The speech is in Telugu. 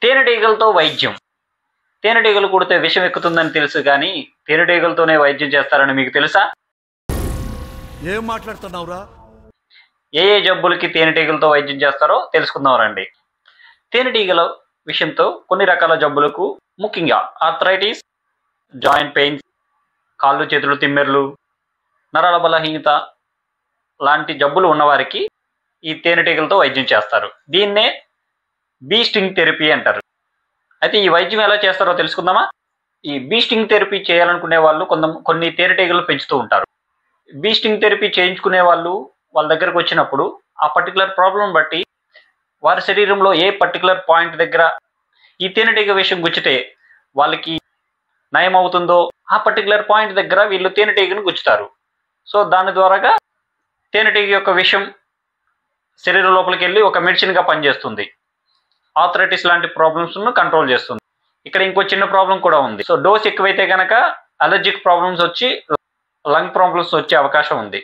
తేనెటీగలతో వైద్యం. తేనెటీగలు కుడితే విషం ఎక్కుతుందని తెలుసు కానీ తేనెటీగలతోనే వైద్యం చేస్తారని మీకు తెలుసా? ఏం మాట్లాడుతున్నావురా? ఏ ఏ జబ్బులకి తేనెటీగలతో వైద్యం చేస్తారో తెలుసుకుందాం రండి. తేనెటీగల విషయంతో కొన్ని రకాల జబ్బులకు, ముఖ్యంగా ఆర్థరైటిస్, జాయింట్ పెయిన్స్, కాళ్ళు చేతులు తిమ్మెర్లు, నరాల బలహీనత లాంటి జబ్బులు ఉన్నవారికి ఈ తేనెటీగలతో వైద్యం చేస్తారు. దీన్నే బీ స్టింగ్ థెరపీ అంటారు. అయితే ఈ వైద్యం ఎలా చేస్తారో తెలుసుకుందామా? ఈ బీ స్టింగ్ థెరపీ చేయాలనుకునే వాళ్ళు కొన్ని తేనెటీగలు పెంచుతూ ఉంటారు. బీ స్టింగ్ థెరపీ చేయించుకునే వాళ్ళు వాళ్ళ దగ్గరకు వచ్చినప్పుడు ఆ పర్టికులర్ ప్రాబ్లం బట్టి వారి శరీరంలో ఏ పర్టికులర్ పాయింట్ దగ్గర ఈ తేనెటీగ విషం గుచ్చితే వాళ్ళకి నయం అవుతుందో ఆ పర్టికులర్ పాయింట్ దగ్గర వీళ్ళు తేనెటీగను గుచ్చుతారు. సో దాని ద్వారాగా తేనెటీగ యొక్క విషం శరీరం లోపలికి వెళ్ళి ఒక మెడిసిన్గా పనిచేస్తుంది. ఆర్థరైటిస్ లాంటి ప్రాబ్లమ్స్ను కంట్రోల్ చేస్తుంది. ఇక్కడ ఇంకో చిన్న ప్రాబ్లం కూడా ఉంది. సో డోస్ ఎక్కువైతే కనుక అలర్జిక్ ప్రాబ్లమ్స్ వచ్చి లంగ్ ప్రాబ్లమ్స్ వచ్చే అవకాశం ఉంది.